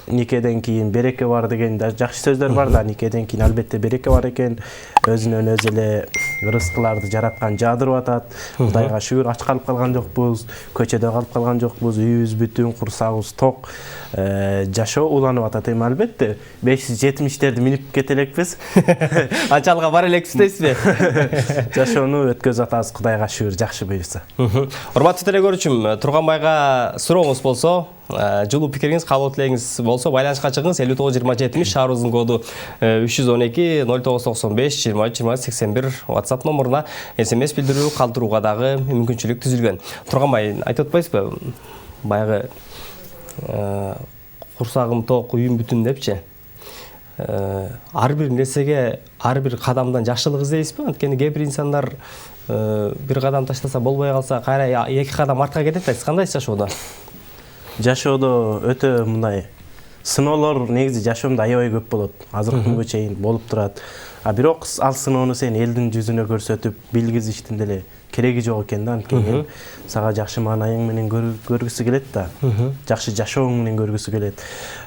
никеден кийин береке бар деген жакшы сөздөр бар да, никеден кийин албетте береке бар экен. Өзүнөн өзү эле рызкыларды жараткан жаадырып атат. Кудайга шүгүр, ач калып калган жокпуз, көчөдө калып калган жокпуз, үйүбүз бүтүн, курсагыбыз ток. Жашоо уланып атат эми албетте. 570-терди минип кете элекпиз. Анчалыга бар элекпиз дейсизби? Жашоону өткөзүп атабыз, Кудайга шүгүр, жакшы буюрса. Урматтуу телекөрүүчүм, Турганбайга сурооңуз болсо, жылуу пикириңиз, каалоо тилегиңиз болсо байланышка чыгыңыз. 59-20-70 шаарыбыздын коду 312 0995 23 WhatsApp номуруна SMS билдирүү калтырууга дагы мүмкүнчүлүк түзүлгөн. Турганбай, айтып атпайсызбы? Баягы курсагым ток, үйүм бүтүн депчи. Ар бир нерсеге, ар бир кадамдан жакшылык издейсизби? Анткени кээ бир инсандар бир кадам таштаса болбой калса, кайра 2 кадам артка кетет. Сиз кандайсыз жашоодо? Жашоодо өтө мындай сыноолор негизи жашоомдо аябай көп болот. Азыркы күнгө чейин болуп турат. А бирок ал сыноону сен элдин жүзүнө көрсөтүп билгизиштин деле кереги жок экен да. Анткени сага жакшы маанайың менен көргүсү келет да. Жакшы жашооң менен көргүсү келет.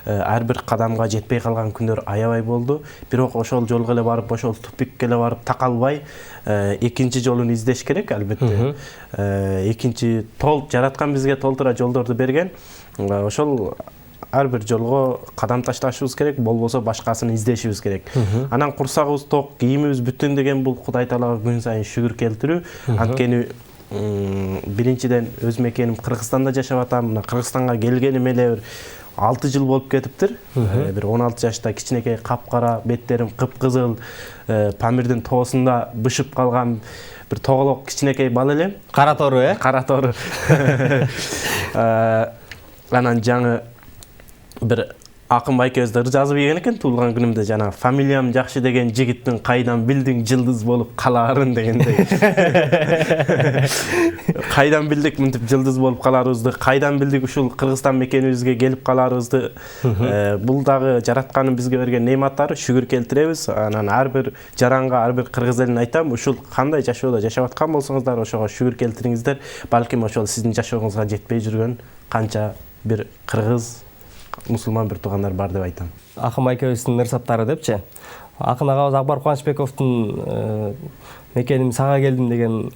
Ар бир кадамга жетпей калган күндөр аябай болду. Бирок ошол жолго эле барып, ошол тупикке эле барып такалбай, экинчи жолун издеш керек албетте. Экинчи жараткан бизге толтура жолдорду берген. Ошол ар бир жолго кадам ташташыбыз керек, болбосо башкасын издешибиз керек. Анан курсагыбыз ток, кийимибиз бүтүн деген бул Кудай Таалага күн сайын шүгүр келтирүү. Анткени биринчиден өз мекеним Кыргызстанда жашап атам. Мына Кыргызстанга келгениме эле 6 жыл болуп кетиптир. Бир 16 жашта кичинекей капкара, беттерим кыпкызыл, Памирдин тоосунда бышып калган бир тоголок кичинекей бала элем. Кара тору, Кара тору. Анан жаңы bir Akın Байкөздөр жазып ийген экен туулган күнүмдө, жана фамилиям жакшы деген жигиттин кайдан билдиң жылдыз болуп калаарын дегендей. Кайдан билдик мынтип жылдыз болуп каларыбызды, кайдан билдик ушул Кыргызстан мекенибизге келип каларыбызды. Бул дагы жаратканын бизге берген неаматтары, шүгүр келтиребиз. Анан ар бир жаранга, ар бир кыргыз элине айтам, ушул кандай жашоодо жашап аткан болсоңуздар, ошого шүгүр келтириңиздер. Балким ошол сиздин жашооңузга жетпей жүргөн канча бир кыргыз мусулман бир туугандар бар деп айтам. Акын Байкөбүздүн ырсаптары депчи. Акын агабыз Акбар Кубанычбековдун мекеним сага келдим деген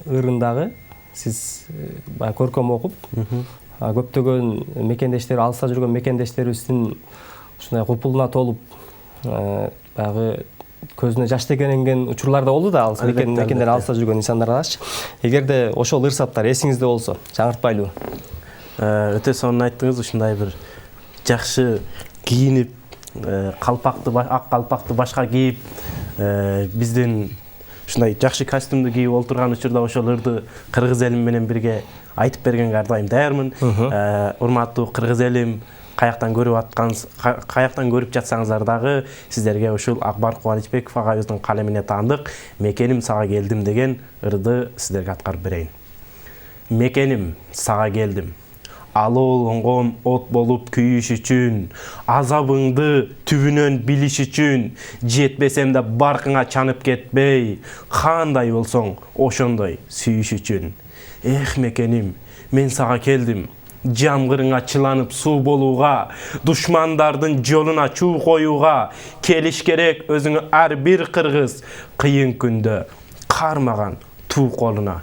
ырындагы сиз көркөм окуп, көптөгөн мекендештер, алыста жүргөн мекендештерибиздин ушундай купулуна толуп, баягы көзүнө жаш тегенген учурлар да болду да, алыс мекендер, алыста жүргөн инсандарчы. Эгерде ошол ырсаптар эсиңизде болсо, жаңыртпайлуу. Өтө сонун айттыңыз, ушундай бир жакшы кийинип, ак калпакты башка кийип, биздин ушундай жакшы костюмду кийип олтурган учурда ошол ырды кыргыз элим менен бирге айтып бергенге ар дайым даярмын. Урматтуу кыргыз элим, каяктан көрүп жатсаңыздар дагы сиздерге ушул Акбар Кубанычбеков агайыбыздын калемине таандык "Мекеним сага келдим" деген ырды сиздерге аткарып берейин. Мекеним сага келдим. Алоолонгон от болуп күйүш үчүн, азабыңды түбүнөн билиш үчүн, жетпесем да баркыңа чанып кетпей, кандай болсоң ошондой сүйүш үчүн. Эх мекеним, мен сага келдим. Жамгырыңа чыланып суу болууга, душмандардын жолуна чуу коюуга, келиш керек өзүңө ар бир кыргыз, кыйын күндө кармаган туу колуна.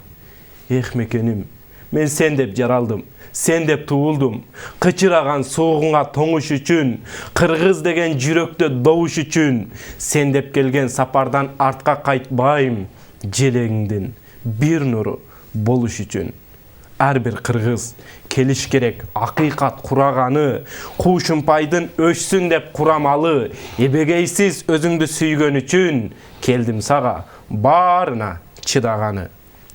Эх мекеним, мен сен деп жаралдым. Сен деп туулдум, кычыраган суугуңа тоңуш үчүн, кыргыз деген жүрөктө добуш үчүн, сен деп келген сапардан артка кайтпайм, желеңдин бир нуру болуш үчүн. Ар бир кыргыз келиш керек акыйкат кураганы, куушумпайдын өчсүн деп курамалы, эбегейсиз өзүңдү сүйгөн үчүн, келдим сага баарына чыдаганы.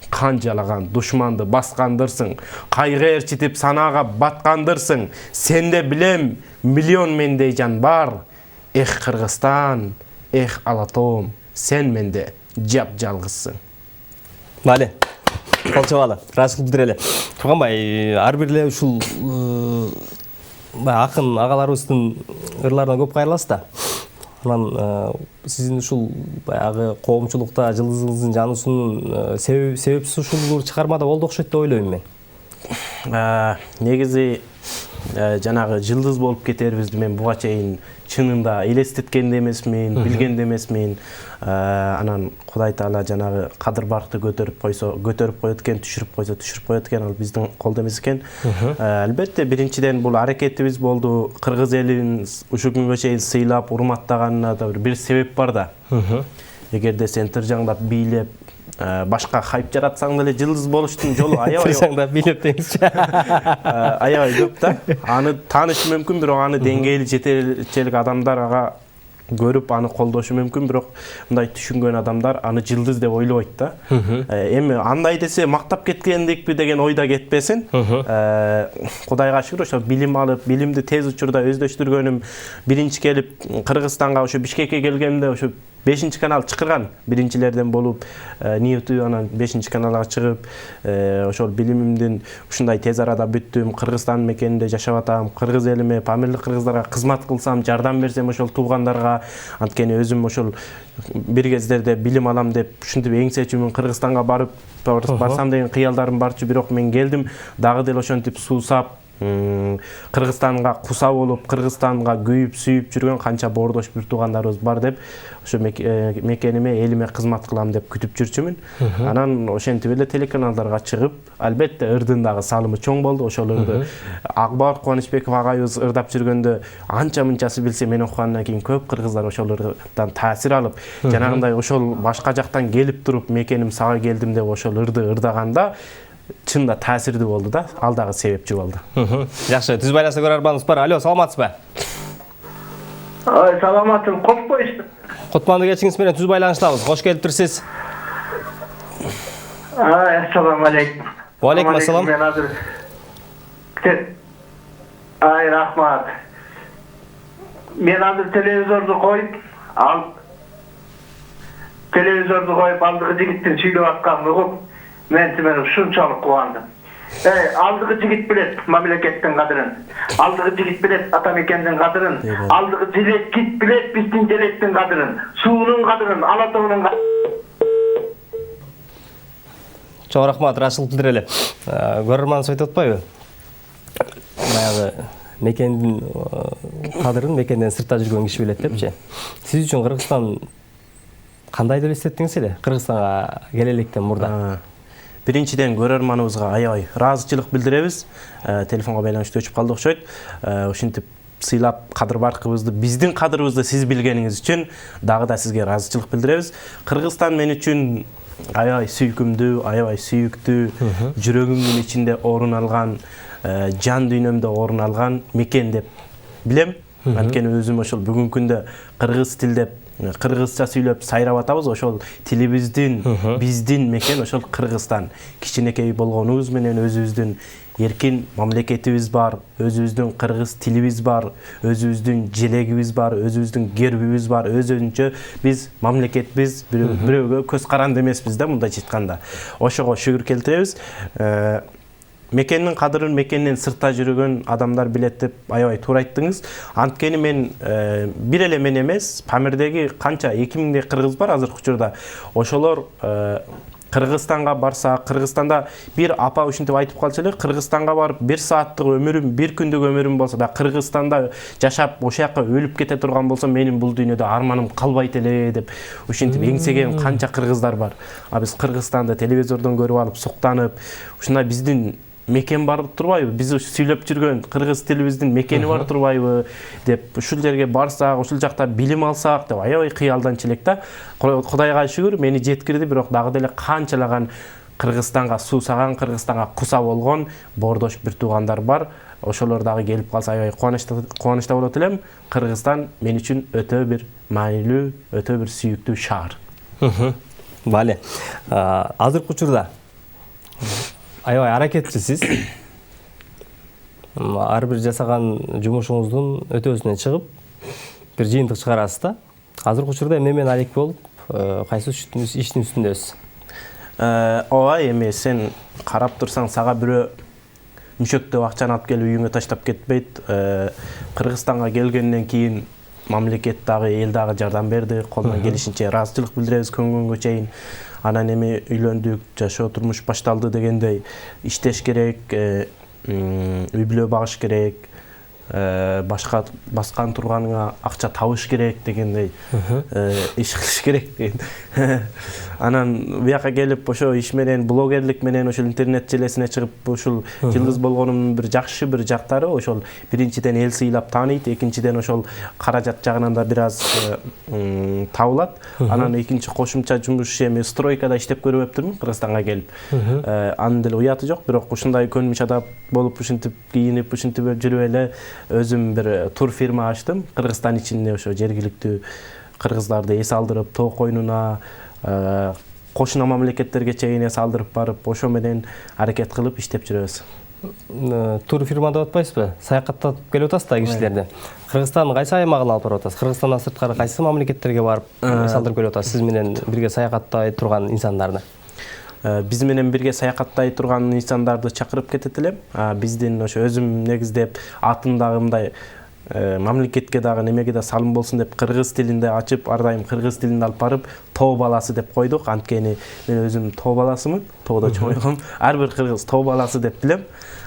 Канжалаган душманды баскандырсың, кайгы ээрчитип санаага баткандырсың, сенде билем миллион мендей жан бар. Эх Кыргызстан, эх Алатоом, сен менде жап жалгызсың. Мали, колчобалы, ыраазычылык билдирели. Турганбай, ар бир эле ушул акын агаларыбыздын ырларына көп кайрыласыз да. Анан сиздин ушул баягы коомчулукта жылдызыңыздын жануусунун себепсиз ушул чыгармада болду окшойт деп ойлойм мен. Негизи жанагы жылдыз болуп кетербизди мен буга чейин чынында элестеткен да эмесмин, билген да эмесмин. Анан Кудай Таала жанагы кадыр баркты көтөрүп коет экен, түшүрүп коет экен, ал биздин колдо эмес экен. Албетте биринчиден бул аракетибиз болду. Кыргыз элин ушул күнгө чейин сыйлап, урматтаганына да бир себеп бар да. Эгерде сен тыржаңдап бийлеп башка хайп жаратсаң деле жылдыз болуштун жолу аябай. Тыржаңдап бийлеп деңизчи. Аябай көп да. Аны тааныш мүмкүн, бирок аны деңгээли жетелик адамдар ага көрүп аны колдошу мүмкүн, бирок мындай түшүнгөн адамдар аны жылдыз деп ойлобойт да. Эми андай десе мактап кеткендикпи деген ойда кетпесин. Кудайга шүгүр ошо билим алып, билимди тез учурда өздөштүргөнүм, биринчи келип Кыргызстанга ошо Бишкекке келгенде ошо 5 канал чакырган, биринчилерден болуп, Ньюту анан 5 каналга чыгып, ошол билимимдин ушундай тез арада бүттүм, Кыргызстан мекенинде жашап атам, кыргыз элиме, памирлик кыргыздарга кызмат кылсам, жардам берсем ошол туугандарга, анткени өзүм ошол бир кездерде билим алам деп ушинтип эңсечүмүн, Кыргызстанга барып барсам деген кыялдарым барчу, бирок мен келдим, дагы деле ошентип суусап, Кыргызстанга куса болуп, Кыргызстанга күйүп, сүйүп жүргөн канча боордош бир туугандарыбыз бар деп, ошо мекениме, элиме кызмат кылам деп күтүп жүрчүмүн. Анан ошентип эле телеканалдарга чыгып, албетте ырдын дагы салымы чоң болду. Ошол ырды Акбар Кубанычбеков агайыбыз ырдап жүргөндө анча мынчасы билсе, мен окугандан кийин көп кыргыздар ошол ырдан таасир алып, жанагындай ошол башка жактан келип туруп мекеним сага келдим деп ошол ырды ырдаганда чында таасирдүү болду да, ал дагы себепчи болду. Жакшы, түз байланышта көрөрманыбыз бар. Алло, саламатсызбы? Ой, саламатым, кош коюшту. Кутманды кечиңиз менен түз байланыштабыз. Кош келиптирсиз. Ассаламу алейкум. Ва алейкум ассалам. Мен азыр рахмат. Мен азыр телевизорду коюп, алдыгы жигиттин сүйлөп атканын угуп, мен ушунчалык кубандым. Алдыгы жигит билет мамлекеттин кадырын. Алдыгы жигит билет ата мекендин кадырын. Алдыгы жигит билет биздин желектин кадырын, суунун кадырын, ала тоонун кадырын. Чоң рахмат, ырашылык билдирели. Көрөрманыбыз айтып атпайбы? Баягы мекендин кадырын мекенден сыртта жүргөн киши билет депчи. Сиз үчүн Кыргызстан кандай деп эстеттиңиз эле? Кыргызстанга келеликтен мурда. Биринчиден көрөрманыбызга аябай ыраазычылык билдиребиз. Телефонго байланыштуу өчүп калды окшойт. Ушинтип сыйлап кадыр баркыбызды, биздин кадырыбызды сиз билгениңиз үчүн дагы да сизге ыраазычылык билдиребиз. Кыргызстан мен үчүн аябай сүйкүмдүү, аябай сүйүктүү, жүрөгүмдүн ичинде орун алган, жан дүйнөмдө орун алган мекен деп билем. Анткени өзүм ошол бүгүнкү күндө кыргыз тилдеп, кыргызча сүйлөп сайрап атабыз. Ошол тилибиздин, биздин мекен ошол Кыргызстан. Кичинекей болгонубуз менен өзүбүздүн эркин мамлекетибиз бар, өзүбүздүн кыргыз тилибиз бар, өзүбүздүн желегибиз бар, өзүбүздүн гербибиз бар, өзүнчө биз мамлекетбиз, бирөөгө көз каранды эмеспиз да, мындайча айтканда. Ошого шүгүр келтиребиз. Мекендин кадырын мекенден сыртта жүргөн адамдар билет деп аябай туура айттыңыз. Анткени мен бир эле мен эмес, Памирдеги канча 2000 кыргыз бар азыркы учурда. Ошолор Кыргызстанга барса, Кыргызстанда бир апа ушинтип айтып калчу эле, Кыргызстанга барып 1 сааттык өмүрүм, 1 күндүк өмүрүм болсо да, Кыргызстанда жашап ошол жака өлүп кете турган болсом, менин бул дүйнөдө арманым калбайт эле деп ушинтип эңсеген канча кыргыздар бар. А биз Кыргызстанды телевизордон көрүп алып, суктанып, ушундай биздин мекен бар турбайбы? Биз сүйлөп жүргөн кыргыз тилибиздин мекени бар турбайбы деп ушул жерге барсак, ушул жакта билим алсак деп аябай кыялданчу элек да. Кудайга шүгүр, мени жеткирди, бирок дагы деле канчалаган Кыргызстанга суусаган, Кыргызстанга куса болгон боордош бир туугандар бар. Ошолор дагы келип калса аябай кубанычта болот элем. Кыргызстан мен үчүн өтө бир маанилүү, өтө бир сүйүктүү шаар. Бале. Азыркы учурда аябай аракетчисиз. Ар бир жасаган жумушуңуздун өтөөсүнөн чыгып, бир жыйынтык чыгарасыз да. Азыркы учурда эмне менен алек болуп, кайсы иштин үстүндөсүз? Ооба, эми сен карап турсаң, сага бирөө мүшөктөп акчаны алып келип үйүңө таштап кетпейт. Кыргызстанга келгенден кийин мамлекет дагы, эл дагы жардам берди. Колунан келишинче ыраазычылык билдиребиз күнгө чейин. Анан эми үйлөндүк, жашоо турмуш башталды дегендей иштеш керек, үй бүлө багыш керек. башка баскан турганыңа акча табыш керек дегендей иш кылыш керек деген. Анан бияка келип ошо иш менен блогерлик менен ошол интернет желесине чыгып ушул жылдыз болгонумдун бир жакшы бир жактары ошол биринчиден эл сыйлап тааныйт, экинчиден ошол каражат жагынан да бир аз табылат. Анан экинчи кошумча жумуш эми стройкада иштеп көрүп өптүрмүн Кыргызстанга келип. Анын деле уяты жок, бирок ушундай көнмүш адам болуп ушинтип кийинип ушинтип жүрүп эле өзүм бир тур фирма ачтым. Кыргызстан ичинде ошо жергиликтүү кыргыздарды эс алдырып, тоо койнуна, кошуна мамлекеттерге чейин эс алдырып барып, ошо менен аракет кылып иштеп жүрөбүз. Тур фирма деп атпайсызбы? Саякаттап келип атасыз да кишилерди. Кыргызстандын кайсы аймагына алып барып атасыз? Кыргызстандан сырткары кайсы мамлекеттерге барып эс алдырып келип атасыз? Сиз менен бирге саякаттай турган инсандарды. Биз менен бирге саякаттай турган инсандарды чакырып кетет элем. Биздин ошо өзүм негиздеп атымдагы мындай мамлекетке дагы немеге да салым болсун деп кыргыз тилинде ачып, ар дайым кыргыз тилинде алып барып, тоо баласы деп койдук. Анткени мен өзүм тоо баласымын, тоодо чоңойгом. Ар бир кыргыз тоо баласы деп билем.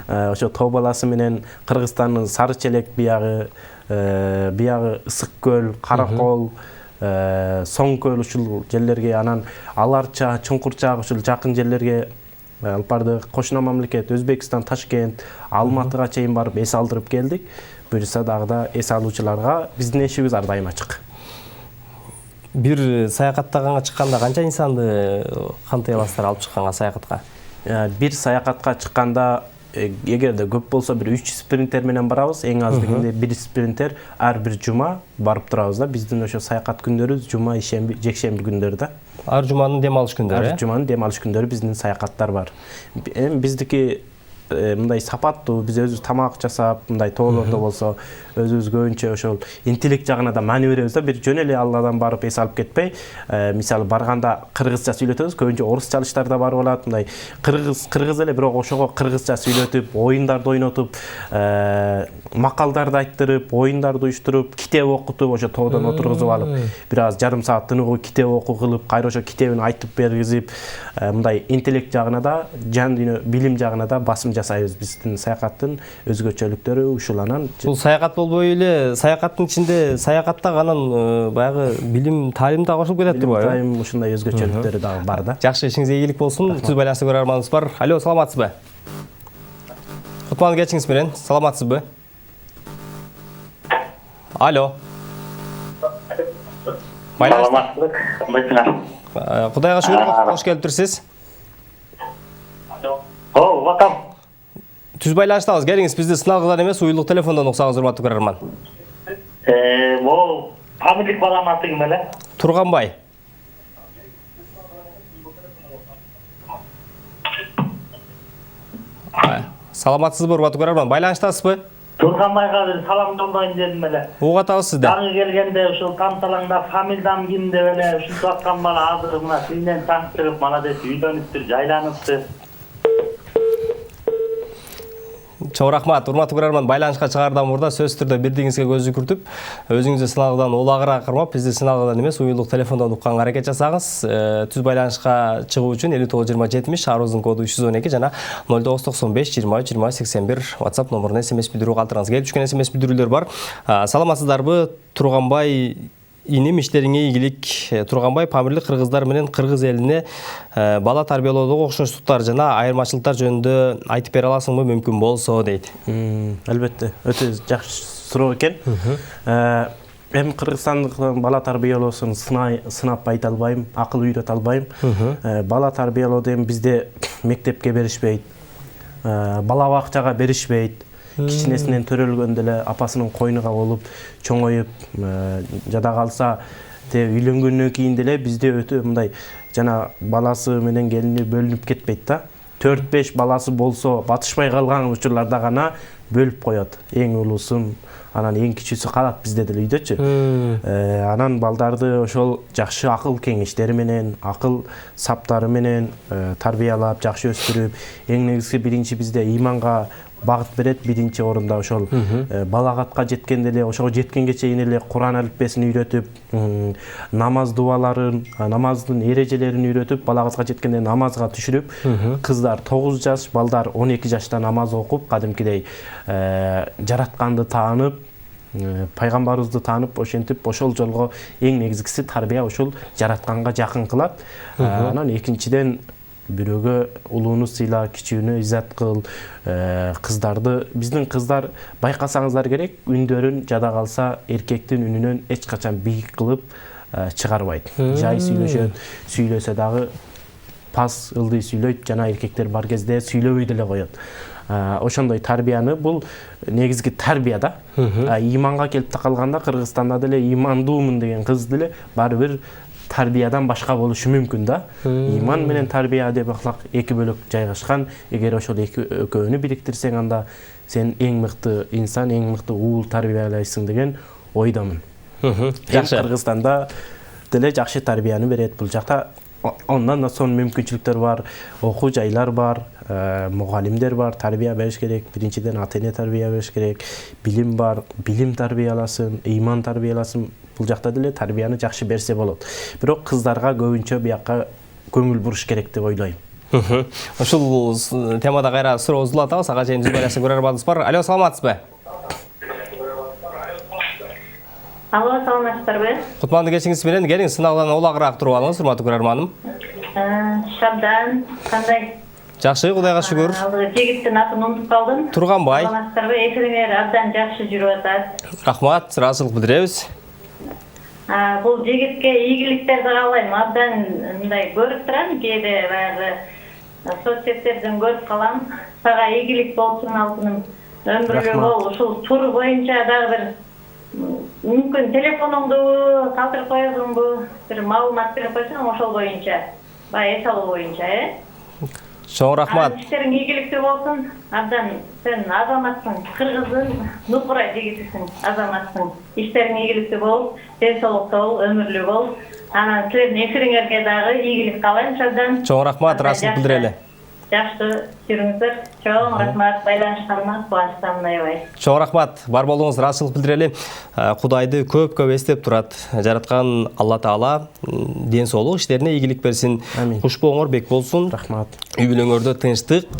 Ошо тоо баласы менен Кыргызстандын Сары Челек биягы, Ысык көл, Каракол, Соң көл ушул жерлерге, анан Аларча, Чуңкурчак ушул жакын жерлерге алып бардык. Кошуна мамлекет Өзбекстан, Ташкент, Алматыга чейин барып эс алдырып келдик. Буюрса дагы да эс алуучуларга биздин эшигибиз ар дайым ачык. Бир саякаттаганга чыкканда канча инсанды кантай аласыздар алып чыкканга саякатка? Бир саякатка чыкканда эгерде көп болсо бир 3 спринтер менен барабыз. Эң аз дегенде бир спринтер ар бир жума барып турабыз да. Биздин ошо саякат күндөрү жума, ишемби, жекшемби күндөрү да. Ар жуманын дем алыш күндөрү. Ар жуманын дем алыш күндөрү биздин саякаттар бар. Эми биздики мындай сапаттуу, биз өзүбүз тамак жасап, мындай тоолордо болсо өзүбүз көбүнчө ошол интеллект жагына да маани беребиз да. Бир жөн эле алладан барып эс алып кетпей, мисалы барганда кыргызча сүйлөтөбүз, көбүнчө орусча алыштар да бар болот. Мындай кыргыз эле, бирок ошого кыргызча сүйлөтүп, оюндарды ойнотуп, макалдарды айттырып, оюндарды уюштуруп, китеп окутуп, ошо тоодон отургузуп алып, бир аз жарым саат тыныгуу китеп окуу кылып, кайра ошо китебин айтып бергизип, мындай интеллект жагына да, жан дүйнө билим жагына да басым жасайбыз. Биздин саякаттын өзгөчөлүктөрү ушул. Анан бул саякат болбой эле, саякаттын ичинде саякатта анан баягы билим, таалим да кошулуп кетет турбайбы? Таалим ушундай өзгөчөлүктөрү дагы бар да. Жакшы, ишиңизге ийгилик болсун. Түз байланышта көрөрманыбыз бар. Алло, саламатсызбы? Кутман кечиңиз менен, саламатсызбы? Алло. Саламатсызбы? Кудайга шүгүр, кош келиптирсиз. Ватам. Түз байланыштабыз. Келиңиз, бизди сыналгыдан эмес, уюлдук телефондон уксаңыз, урматтуу көрөрман. Фамилия балам атың эле? Турганбай. Саламатсызбы, урматтуу көрөрман? Байланыштасызбы? Турганбайга бир салам жолдойн дедим эле. Угуп атабыз сизди. Дагы келгенде ушул тамталаңда фамилиям ким деп эле ушинтип аткан бала азыр мына сизден таныстырып, молодец, үйлөнүптүр, жайланыптыр. Чоң рахмат, урматтуу көрөрман. Байланышка чыгардан мурда сөзсүз түрдө бирдигиңизге көз жүгүртүп, өзүңүздү сыналгыдан улагыраак кырмап, бизди сыналгыдан эмес, уюлдук телефондон укканга аракет жасаңыз. Түз байланышка чыгуу үчүн 592070 шаарыбыздын коду 312 жана 0995 23 20 81 WhatsApp номуруна SMS билдирүү калтырыңыз. Келип түшкөн SMS билдирүүлөр бар. Саламатсыздарбы? Турганбай иним, иштериңе ийгилик. Турганбай Памирлик кыргыздар менен кыргыз элине бала тарбиялоодогу окшоштуктар жана айырмачылыктар жөнүндө айтып бере аласыңбы, мүмкүн болсо дейт. Албетте, өтө жакшы суроо экен. Эми Кыргызстандык бала тарбиялоосун сынап айта албайм, акыл үйрөтө албайм. Бала тарбиялоодо эми бизде мектепке беришпейт, бала бакчага беришпейт. Кичинесинен төрөлгөндө эле апасынын койнуга болуп чоңоюп, жада калса үйлөнгөндөн кийин деле бизде өтө мындай жана баласы менен келини бөлүнүп кетпейт да. 4-5 баласы болсо батышпай калган учурларда гана бөлүп коет. Эң улуусун, анан эң кичүүсү калат бизде деле үйдөчү. Анан балдарды ошол жакшы акыл кеңештери менен, акыл саптары менен тарбиялап, жакшы өстүрүп, эң негизги биринчи бизде ыйманга багыт берет. Биринчи орунда ошол балагатка жеткенде эле, ошого жеткенге чейин эле Куран алифбесин үйрөтүп, намаз дубаларын, намаздын эрежелерин үйрөтүп, балагатка жеткенде намазга түшүрүп, кыздар 9 жаш, балдар 12 жашта намаз окуп, кадимкидей жаратканды таанып, пайгамбарыбызды таанып, ошентип ошол жолго эң негизгиси тарбия ошол жаратканга жакын кылат. Анан экинчиден бирөөгө улууну сыйла, кичүүнү иззат кыл, кыздарды, биздин кыздар байкасаңыздар керек, үндөрүн жада калса эркектин үнүнөн эч качан бийик кылып чыгарбайт. Жай сүйлөшөт, сүйлөсө дагы пас ылдый сүйлөйт, жана эркектер бар кезде сүйлөбөй деле коет. Ошондой тарбияны, бул негизги тарбия да. Иманга келип такалганда Кыргызстанда деле имандуумун деген кыз деле баары бир тарбиядан башка болушу мүмкүн да. Иман менен тарбия деп аклак эки бөлөк жайгашкан. Эгер ошол экөөнү бириктирсең, анда сен эң мыкты инсан, эң мыкты уул тарбиялайсың деген ойдомун. Жакшы. Кыргызстанда деле жакшы тарбияны берет бул жакта. Ondan da son мүмкүнчүлүктөр бар, окуу жайлар бар, мугалимдер бар, тарбия бериш керек. Биринчиден ата-эне тарбия бериш керек, билим бар, билим тарбияласын, ыйман тарбияласын. Бул жакта деле тарбияны жакшы берсе болот. Бирок кыздарга көбүнчө бияка көңүл буруш керек деп ойлойм. Ушул темада кайра суроо узулат, сага чейин жүз көрөрманыбыз бар. Алло, саламатсызбы? Алло, саламатсыздарбы? Кутмандуу кечиңиз менен келиңиз, сыналган улагыраак туруп алыңыз, урматтуу көрөрманым. Шабдан, кандай? Жакшы, Кудайга шүгүр. Жигиттин атын унутуп калдым. Турганбай. Саламатсыздарбы? Эфириңер абдан жакшы жүрүп атат. Рахмат, ыраазычылык билдиребиз. Бул жигитке ийгиликтерди каалайм. Абдан мындай көрүп турам, кээде баягы соцсеттерден көрүп калам. Сага ийгилик болсун алтыным. Өмүрлүү бол. Ушул тур боюнча дагы бир мүмкүн телефонуңду калтырып коесуңбу, бир маалымат берип койсоң ошол боюнча, баягы эс алуу боюнча, Чоң рахмат. Иштериң ийгиликтүү болсун. Абдан сен азаматсың, кыргыздын нукура жигитисиң, азаматсың. Иштериң ийгиликтүү болуп, ден соолукта бол, өмүрлүү бол. Анан силердин эфириңерге дагы ийгилик каалайм шабдан. Чоң рахмат, ыраазычылык билдирели. Жакшы жүрүңүздөр. Чоң рахмат, байланышканыма кубанычтамын аябай. Чоң рахмат, бар болуңуз, ыраазычылык билдирели. Кудайды көп эстеп турат. Жараткан Алла Таала ден соолук, иштерине ийгилик берсин. Куш боңор бек болсун. Рахмат. Үй бүлөңөрдө тынчтык,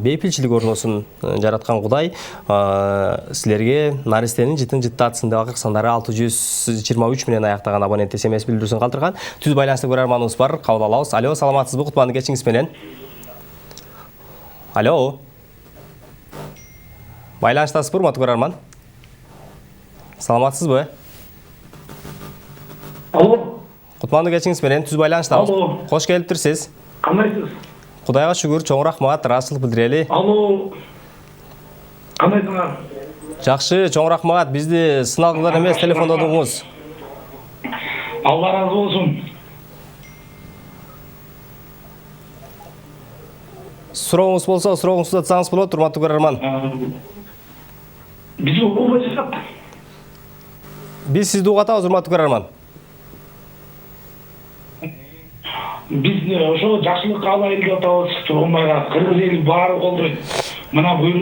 бейпилчилик орносун. Жараткан Кудай силерге наристенин жытын жыттатсын деп акыркы сандары 623 менен аяктаган абонент SMS билдирүүсүн калтырган. Түз байланышта көрөрманыбыз бар, кабыл алабыз. Алло, саламатсызбы? Кутмандуу кечиңиз менен. Алло. Байланыштасызбы, урматтуу көрөрман? Саламатсызбы? Алло. Кутмандуу кечиңиз менен түз байланыштабыз. Алло. Кош келиптирсиз. Кандайсыз? Кудайга шүгүр, чоң рахмат, ыраазычылык билдирели. Алло. Кандайсыңар? Жакшы, чоң рахмат. Бизди сыналгыдан эмес телефондодуңуз. Алла разы болсун. Сурооңуз болсо, сурооңузду атсаңыз болот, урматтуу көрөрман. Биз угубайсызбы? Биз сизди угатабыз, урматтуу көрөрман. Биз ошо жакшылык каалайлы деп атабыз Тургунбайга. Кыргыз эли баары колдойт. Мына бул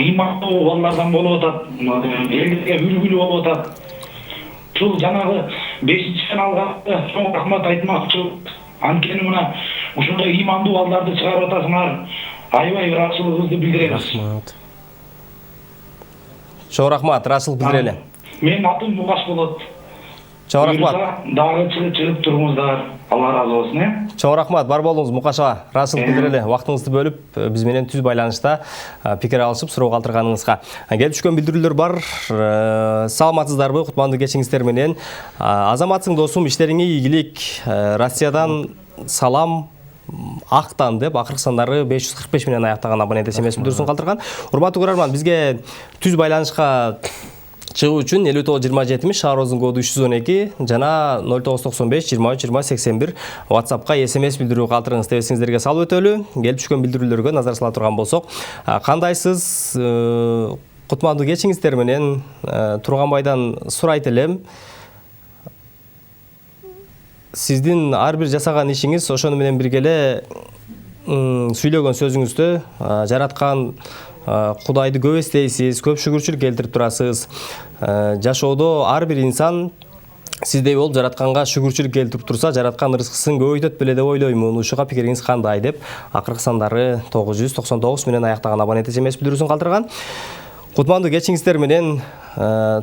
имандуу балдардан болуп атат. Элге үлгүлүү болуп атат. Ушул жанагы 5-финалга чоң рахмат айтмакчы. Анткени мына ушундай имандуу балдарды чыгарып атасыңар. Аябай ыраазычылыгыбызды билдиребиз. Рахмат. Чоң рахмат, ыраазычылык билдирели. Менин атым Мукаш болот. Чоң рахмат. Дагы чыгып туруңуздар. Алла разы болсун. Чоң рахмат, бар болуңуз, Мукашага. Ыраазычылык билдирели. Убактыңызды бөлүп, биз менен түз байланышта пикир алышып, суроо калтырганыңызга. Келип түшкөн билдирүүлөр бар. Саламатсыздарбы? Кутмандуу кечиңиздер менен. Азаматсың досум, иштериңе ийгилик. Россиядан салам. Актан деп акыркы сандары 545 менен аяктаган абонент SMS билдирүүсүн калтырган. Урматтуу көрөрман, бизге түз байланышка чыгуу үчүн 59-20-70 шаарыбыздын коду 312 жана 0995-23-20-81 WhatsAppка SMS билдирүү калтырыңыз дебесиңиздерге салып өтөлү. Келип түшкөн билдирүүлөргө назар сала турган болсок, кандайсыз? Кутмандуу кечиңиздер менен Турганбайдан сурайт элем. Сиздин ар бир жасаган ишиңиз ошону менен бирге эле сүйлөгөн сөзүңүздө жараткан Кудайды көп эстейсиз, көп шүгүрчүлүк келтирип турасыз. Жашоодо ар бир инсан сиздей болуп жаратканга шүгүрчүлүк келтирип турса, жараткан рызкысын көбөйтөт беле деп ойлоймун. Ушуга пикириңиз кандай деп акыркы сандары 999 менен аяктаган абонент SMS билдирүүсүн калтырган. Кутмандуу кечиңиздер менен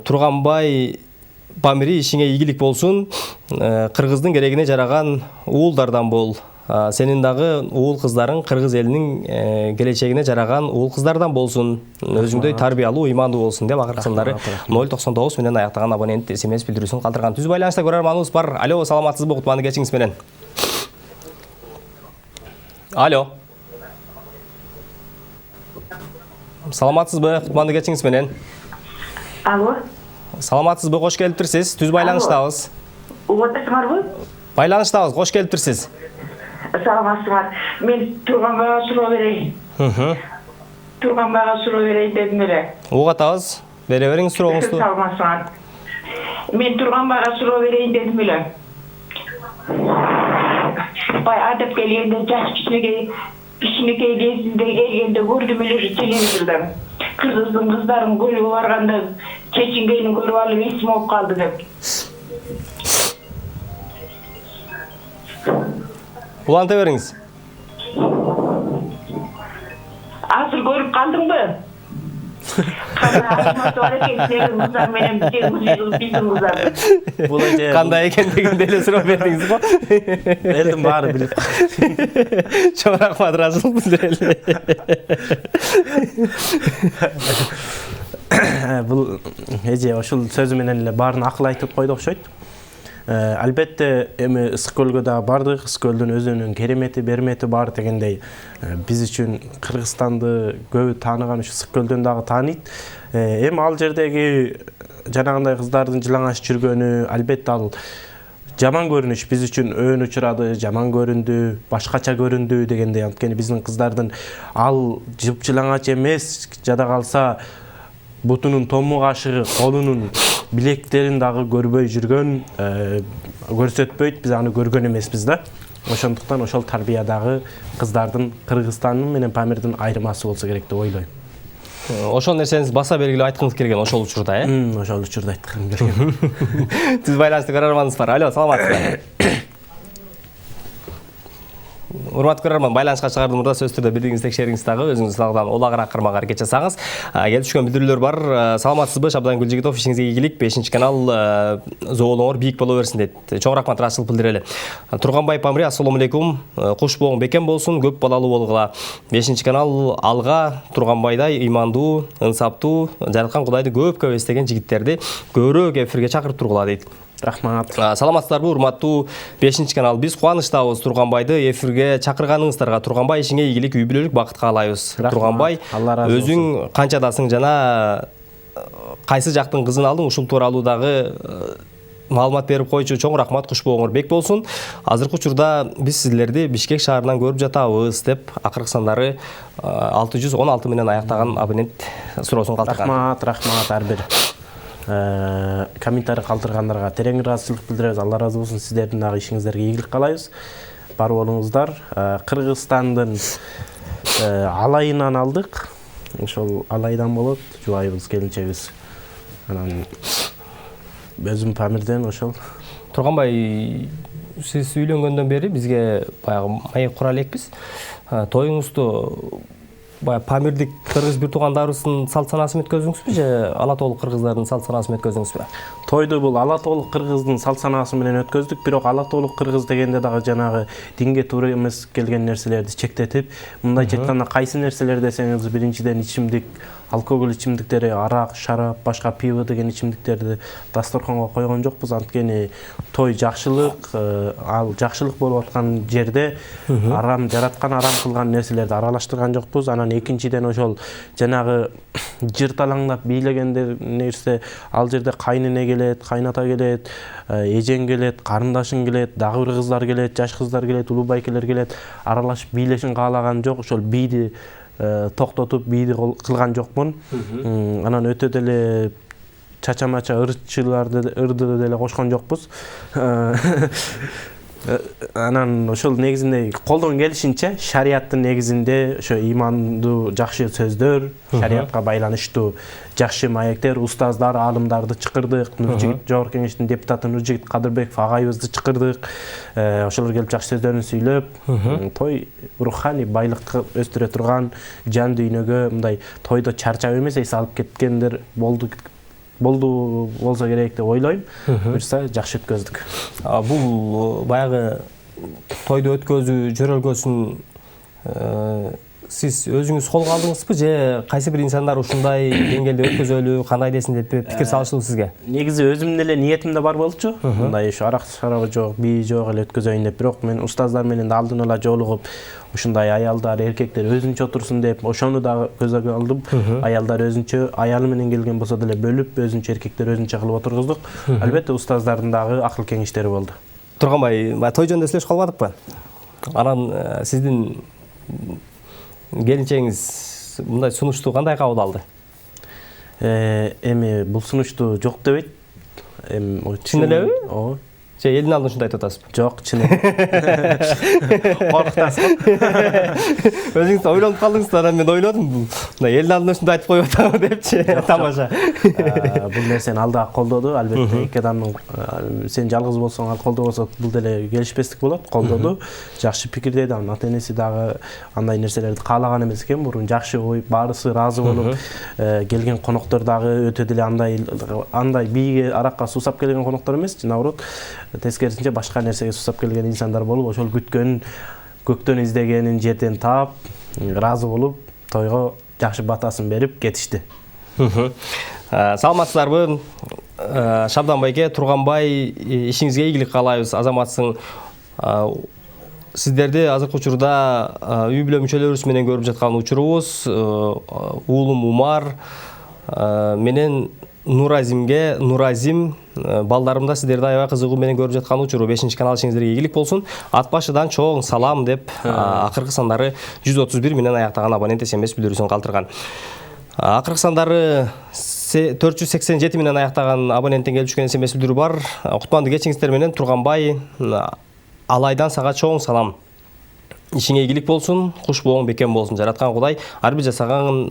Турганбай Памири ишиңе ийгилик болсун. Кыргыздын керегине жараган уулдардан бол. Сенин дагы уул кыздарың кыргыз элинин келечегине жараган уул кыздардан болсун. Өзүңдөй тарбиялуу, ыймандуу болсун деп акыркы сандары 099 менен аяктаган абонент SMS билдирүүсүн калтырган. Түз байланышта көрөрманыбыз бар. Алло, саламатсызбы Кутмандуу кечиңиз менен? Алло. Саламатсызбы Кутмандуу кечиңиз менен? Алло. Саламатсызбы, кош келиптирсиз. Түз байланыштабыз. Угатасыңарбы? Байланыштабыз, кош келиптирсиз. Саламатсыңар. Мен Турганбайга суроо берейин. Турганбайга суроо берейин дедим эле. Угатабыз. Бере бериңиз сурооңузду. Саламатсыңар. Мен Турганбайга суроо берейин дедим эле. Бай адап келгенде жаш кичинекей кезинде келгенде көрдүм эле телевизордон. Кыргыздын кыздарын көрүп барганда чечингени көрүп алып эсим болуп калды деп. Уланта бериңиз. Азыр көрүп калдыңбы? Кандай экендигин деле суроо бердиңиз го? Элдин баары билип. Чоң рахмат, ыраазылык билдирели. Бул эже ошол сөзү менен эле баарын акыл айтып койду окшойт. Албетте эми ысык көлгө да бардык. Ысык көлдүн өзүнүн керемети, бермети бар дегендей. Биз үчүн Кыргызстанды көбү тааныган ушу ысык көлдөн дагы тааныйт. Эми ал жердеги жанагындай кыздардын жылаңач жүргөнү албетте ал жаман көрүнүш биз үчүн өөн учурады, жаман көрүндү, башкача көрүндү дегендей. Анткени биздин кыздардын ал жыпжылаңач эмес, жада калса бутунун тому кашыгы, колунун билектерин дагы көрбөй жүргөн, көрсөтпөйт, биз аны көргөн эмеспиз да. Ошондуктан ошол тарбиядагы кыздардын Кыргызстандын менен Памирдин айырмасы болсо керек деп ойлойм. Ошол нерсениз баса белгилеп айткыңыз келген ошол учурда, Ошол учурда айткым келген. Түз байланышта көрөрманыбыз бар. Алло, саламатсызбы? Урматтуу көрөрман, байланышка чыгардым. Мурда сөз түрдө билдигиңиз текшериңиз дагы өзүңүз дагы улагыраак кырмага аракет жасаңыз. Келип түшкөн билдирүүлөр бар. Саламатсызбы, Шабдан Гүлжигитов, ишиңизге ийгилик. 5-канал зоолоңор бийик боло берсин дейт. Чоң рахмат, ыраазычылык билдирели. Турганбай Памири, ассалому алейкум. Куш боң бекем болсун, көп балалуу болгула. 5-канал алга Турганбайдай ыймандуу, ынсаптуу, жараткан Кудайды көп эстеген жигиттерди көбүрөөк эфирге чакырып тургула дейт. Рахмат. Саламатсыздарбы, урматтуу 5-канал. Биз кубанычтабыз Турганбайды эфирге чакырганыңыздарга. Турганбай ишиңе ийгилик, үй бүлөлүк бакыт каалайбыз. Турганбай, өзүң канчадасың, жана кайсы жактын кызын алдың, ушул тууралуу дагы маалымат берип койчу. Чоң рахмат, куш боңор бек болсун. Азыркы учурда биз сиздерди Бишкек шаарынан көрүп жатабыз деп акыркы сандары 616 менен аяктаган абонент суроосун калтырган. Рахмат ар бир комментарий калтыргандарга терең ыраазычылык билдиребиз. Алла ыраазы болсун, сиздердин дагы ишиңиздерге ийгилик каалайбыз. Бар болуңуздар. Кыргызстандын алайынан алдык. Ошол алайдан болот жубайыбыз, келинчегибиз. Анан өзүм Памирден ошол. Турганбай, сиз үйлөнгөндөн бери бизге баягы маек кура элекпиз. Тоюңузду баягы Памирдик кыргыз бир туугандарыбыздын салт санаасын өткөздүңүзбү же ала тоолук кыргыздардын салт санаасын өткөздүңүзбү? Тойду бул ала тоолук кыргыздын салт санаасы менен өткөздүк, бирок ала тоолук кыргыз дегенде дагы жанагы динге туура эмес келген нерселерди чектетип, мындайча айтканда кайсы нерселер десеңиз, биринчиден ичимдик, алкоголь ичимдиктери, арак, шарап, башка пиво деген ичимдиктерди дасторконго койгон жокпуз. Анткени той жакшылык, ал жакшылык болуп аткан жерде арам жараткан, арам кылган нерселерди аралаштырган жокпуз. Анан экинчиден ошол жанагы жырталаңдап бийлегендер нерсе, ал жерде кайнене келет, кайната келет, эжең келет, карындашың келет, дагы бир кыздар келет, жаш кыздар келет, улуу байкелер келет, аралашып бийлешин каалаган жок. Ошол бийди токтотуп бийди кылган жокмун. Анан өтө деле чача-мача ырчыларды, ырды деле кошкон жокпуз. Анан ошол негизинде колдон келишинче шарияттын негизинде ошо имандуу жакшы сөздөр, шариятка байланыштуу жакшы маектер, устаздар, аалымдарды чакырдык. Нуржигит Жогорку Кеңештин депутаты Нуржигит Кадырбеков агайыбызды чакырдык. Ошолор келип жакшы сөздөрүн сүйлөп, той руханий байлыкка өстүрө турган жан дүйнөгө мындай тойдо чарчап эмес эс алып кеткендер болсо керек деп ойлойм. Буюрса жакшы өткөздүк. Бул баягы тойду өткөзүү жөрөлгөсүн сиз өзүңүз колго алдыңызбы же кайсы бир инсандар ушундай деңгээлде өткөзөлү, кандай десин деп пикир салышты сизге? Негизи өзүмдүн эле ниетимде бар болчу. Мындай ушу арак шарабы жок, бии жок эле өткөзөйүн деп, бирок мен устаздар менен алдын ала жолугуп, ушундай аялдар, эркектер өзүнчө отурсун деп, ошону дагы көзгө алдым. Аялдар өзүнчө, аялы менен келген болсо деле бөлүп, өзүнчө эркектер өзүнчө кылып отургуздук. Албетте устаздардын дагы акыл кеңештери болду. Турганбай, той жөнүндө сүйлөшүп калбадыкпы? Анан сиздин келинчегиңиз мындай сунушту кандай кабыл алды? Эми бул сунушту жок дебейт. Чын элеби? Ооба. Же элдин алдында ушундай айтып атасызбы? Жок, чын эле. Коркутасыз. Өзүңүз ойлонуп калдыңыз да, анан мен ойлодум бул. Мындай элдин алдында ушундай айтып коюп атамы депчи. Тамаша. Бул нерсени ал дагы колдоду. Албетте эки адамдын сен жалгыз болсоң, ал колдобосо бул деле келишпестик болот. Колдоду. Жакшы пикир деди. Анын ата-энеси дагы андай нерселерди каалаган эмес экен. Мурун жакшы ой, баарысы ыраазы болуп, келген коноктор дагы өтө деле андай бийге, аракка суусап келген коноктор эмес, наоборот, тескерисинче башка нерсеге суусап келген инсандар болуп, ошол күткөнүн, көктөн издегенин жерден таап, ыраазы болуп, тойго жакшы батасын берип кетишти. Саламатсыздарбы? Шабдан байке, Турганбай, ишиңизге ийгилик каалайбыз. Азаматсың. Сиздерди азыркы учурда үй бүлө мүчөлөрүбүз менен көрүп жаткан учурубуз, уулум Умар менен Нуразим балдарымда сиздерди аябай кызыгуу менен көрүп жаткан учуру. 5 канал ишиңиздерге ийгилик болсун. Ат башыдан чоң салам деп акыркы сандары 131 менен аяктаган абонент SMS билдирүүсүн калтырган. Акыркы сандары 487 менен аяктаган абоненттен келип түшкөн SMS билдирүү бар. Кутманды кечиңиздер менен Турганбай, Алайдан сага чоң салам. Ишиңе ийгилик болсун, куш болуң, бекем болсун. Жараткан Кудай ар бир жасаган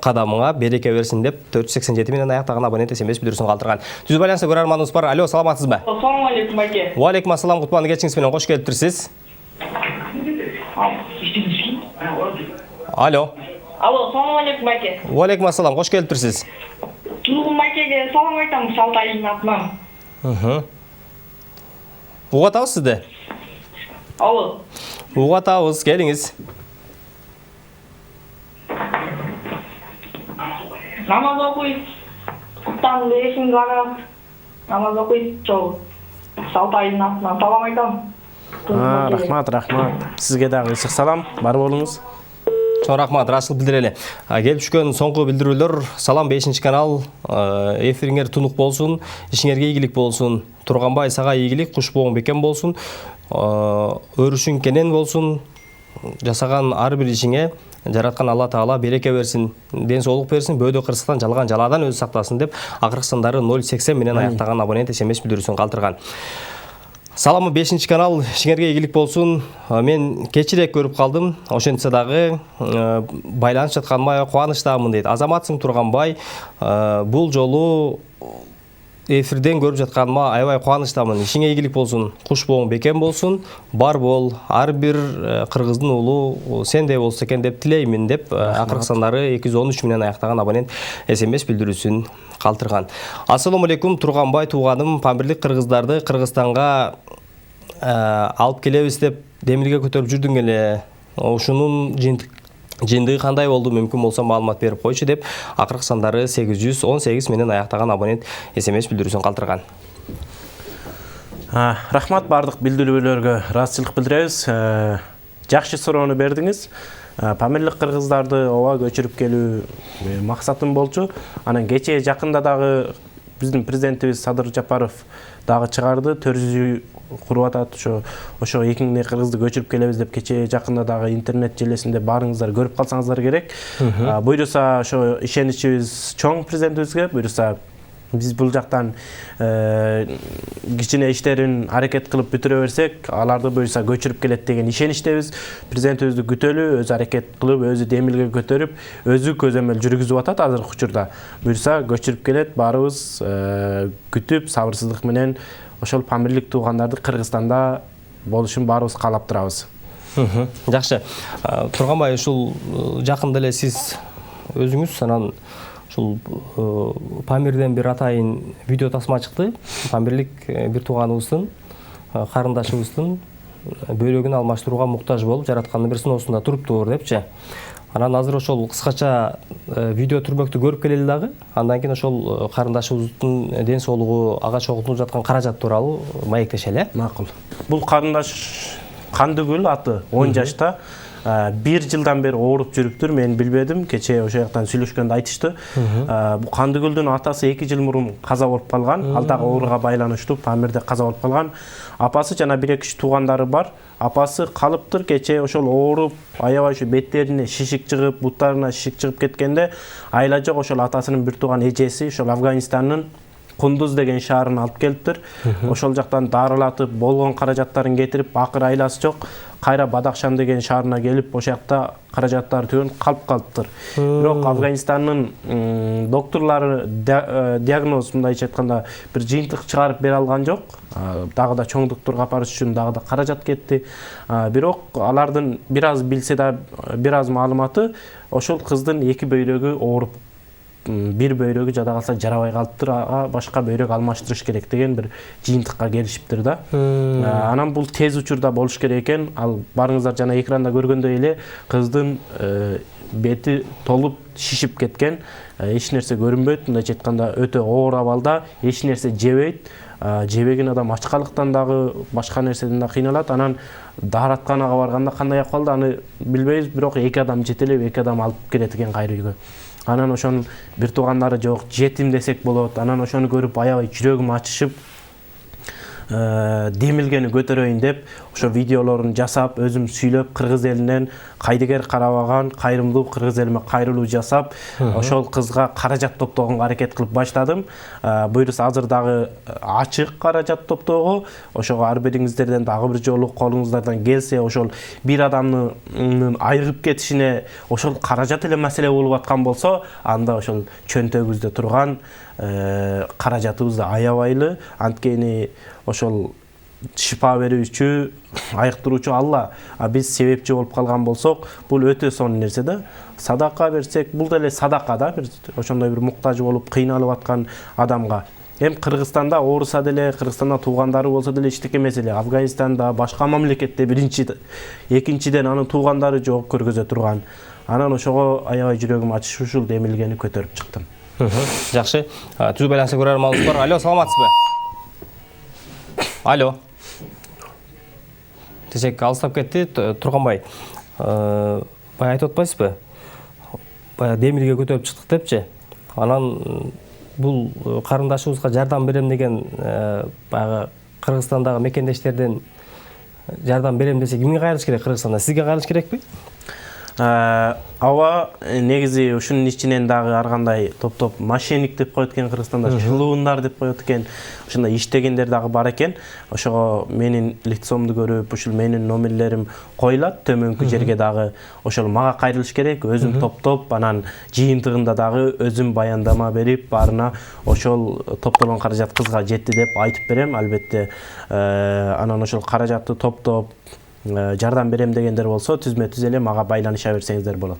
кадамыңа береке берсин деп 487 менен аяктаган абонент SMS билдирүүсүн калтырган. Түз байланышта көрөрманыбыз бар. Алло, саламатсызбы? Assalamu alaikum байке. Ва алейкум ассалам, Кутманды кечиңиз менен кош келиптирсиз. Алло. Алло, assalamu alaikum байке. Ва алейкум ассалам, кош келиптирсиз. Туулгун байкеге салам айтам, Салтайдын атынан. Угатабыз сизди? Алло. Угатабыз, келиңиз. Намаз окуйт. Куттанды эсин карап. Намаз окуйт, чоң. Салтайдын атынан салам айтам. Рахмат. Сизге дагы ысык салам, бар болуңуз. Чоң рахмат, ыраазычылык билдирели. Келип түшкөн соңку билдирүүлөр, салам 5 канал, эфириңер тунук болсун, ишиңерге ийгилик болсун. Турганбай сага ийгилик, куш болуң, бекем болсун. Өрүшүң кенен болсун, жасаган ар бир ишиңе жараткан Алла Таала береке берсин, ден соолук берсин, бөөдө кырсыктан, жалган жалаадан өзү сактасын деп акыркы сандары 080 менен аяктаган абонент SMS билдирүүсүн калтырган. Саламы 5 канал, ишиңерге ийгилик болсун. Мен кечирээк көрүп калдым. Ошентсе дагы байланышып жатканыма кубанычтамын дейт. Азаматсың Турганбай, бул жолу эфирден көрүп жатканыма аябай кубанычтамын. Ишиңе ийгилик болсун, куш болуң, бекем болсун, бар бол, ар бир кыргыздын уулу сендей болсо экен деп тилеймин деп акыркы сандары 213 менен аяктаган абонент SMS билдирүүсүн калтырган. Ассаламу алейкум, Турганбай тууганым, Памирлик кыргыздарды Кыргызстанга алып келебиз деп демирге көтөрүп жүрдүң эле. Ушунун жыйынтыгы кандай болду, мүмкүн болсо маалымат берип койчу деп акыркы сандары 818 менен аяктаган абонент SMS билдирүүсүн калтырган. Рахмат, бардык билдирүүлөргө ыраазычылык билдиребиз. Жакшы суроону бердиңиз. Памирлик кыргыздарды ооба көчүрүп келүү максатым болчу. Анан кечээ жакында дагы биздин президентибиз Садыр Жапаров дагы чыгарды, төрүзүү куруп атат. Ошо 2000 кыргызды көчүрүп келебиз деп кечээ жакында дагы интернет желесинде барыңыздар көрүп калсаңыздар керек. Буйруса ошо ишеничибиз чоң президентибизге, буйруса Биз бул жактан кичине иштерин аракет кылып бүтүрө берсек, аларды буюрса көчүрүп келет деген ишеничтебиз. Президентибизди күтөлү, өзү аракет кылып, өзү демилге көтөрүп, өзү көзөмөл жүргүзүп атат азыркы учурда. Буюрса көчүрүп келет, баарыбыз күтүп, сабырсыздык менен ошол памирлик туугандарды Кыргызстанда болушун баарыбыз каалап турабыз. Жакшы. Турганбай, ушул жакында эле сиз өзүңүз анан ушул Памирден бир атайын видео тасма чыкты. Памирлик бир тууганыбыздын, карындашыбыздын бөйрөгүн алмаштырууга муктаж болуп, жараткандын бир сыноосунда туруптур депчи. Анан азыр ошол кыскача видео түрмөктү көрүп келели дагы. Андан кийин ошол карындашыбыздын ден соолугу, ага чогултулуп жаткан каражат тууралуу маектешели. Макул. Бул карындаш Кандыгүл аты 10 жашта. 1 жылдан бeri ооруп жүрүптүр, мен билбедим. Кече ошол жактан сүйлөшкөндө айтышты. Бул Кандыгүлдүн атасы 2 жыл мурун каза болуп калган. Ал дагы ооруга байланыштуу Памирде каза болуп калган. Апасы жана 1-2 киши туугандары бар. Апасы калыптыр, кече ошол ооруп, аябай ушу беттерине шишик чыгып, буттарына шишик чыгып кеткенде, айла жок ошол атасынын бир тууган эжеси ошол Афганистандын Кундуз деген шаарына алып келиптир. Ошол жактан дарылатып, болгон каражаттарын кетирип, акыры айласы жок, кайра Бадакшан деген шаарына келип, ошол жакта каражаттары түгөнүп калып калыптыр. Бирок Афганистандын докторлору диагноз, мындайча айтканда, бир жыйынтык чыгарып бере алган жок. Дагы да чоң доктурга апарыш үчүн дагы да каражат кетти. Бирок алардын бир аз билсе да, бир аз маалыматы, ошол кыздын 2 бөйрөгү ооруп, бир бөйрөгү жада калса жарабай калыптыр, башка бөйрөк алмаштырыш керек деген бир жыйынтыкка келишиптир да. Анан бул тез учурда болуш керек экен. Ал барыңыздар жана экранда көргөндөй эле кыздын бети толуп шишип кеткен. Эч нерсе көрүнбөйт, мындайча айтканда өтө оор абалда, эч нерсе жебейт. Жебеген адам ачкалыктан дагы, башка нерседен да кыйналат. Анан дааратканага барганда кандай акыбалда аны билбейбиз, бирок 2 адам жетелеп, 2 адам алып келет экен кайры үйгө. Анан ошонун бир туугандары жок, жетим десек болот. Анан ошону көрүп аябай жүрөгүм ачышып, демилгени көтөрөйүн деп, ошо видеолорун жасап, өзүм сүйлөп, кыргыз элинен кайдыгер карабаган, кайрымдуу кыргыз элиме кайрылуу жасап, ошол кызга каражат топтогонго аракет кылып баштадым. Буюрса азыр дагы ачык каражат топтоого, ошого ар бириңиздерден дагы бир жолу колуңуздардан келсе, ошол бир адамдын айыгып кетишине ошол каражат эле маселе болуп аткан болсо, анда ошол чөнтөгүбүздө турган каражатыбыз да аябайлы. Анткени ошол шифа берүүчү, айыктыруучу Алла. Биз себепчи болуп калган болсок, бул өтө сонун нерсе да. Садака берсек, бул деле садака да, бир ошондой бир муктаж болуп кыйналып аткан адамга. Эми Кыргызстанда ооруса деле, Кыргызстанда туугандары болсо деле эчтеке эмес эле. Афганистанда, башка мамлекетте биринчи, экинчиден анын туугандары жооп көргөзө турган. Анан ошого аябай жүрөгүм ачышып, ушул демилгени көтөрүп чыктым. Жакшы. Түзүү байланышта көрөрманыбыз бар. Алло, саламатсызбы? Алло. Тешек алыстап кетти. Турганбай, бая айтып атпайсызбы? Бая демилге көтөрүп чыктык депчи. Анан бул карындашыбызга жардам берем деген баягы Кыргызстандагы мекендештерден жардам берем десе кимге кайрылыш керек Кыргызстанда? Сизге кайрылыш керекпи? Ооба, негизи ушунун ичинен дагы ар кандай топ мошенник деп коет экен Кыргызстанда, шылуундар деп коет экен. Ошондой иштегендер дагы бар экен. Ошого менин лицомду көрүп, ушул менин номерлерим коюлат төмөнкү жерге дагы. Ошол мага кайрылыш керек, өзүм топтоп, анан жыйынтыгында дагы өзүм баяндама берип, баарына ошол топтолгон каражат кызга жетти деп айтып берем, албетте. Анан ошол каражатты топтоп жардам берем дегендер болсо, түзмө-түз эле мага байланыша берсеңиздер болот.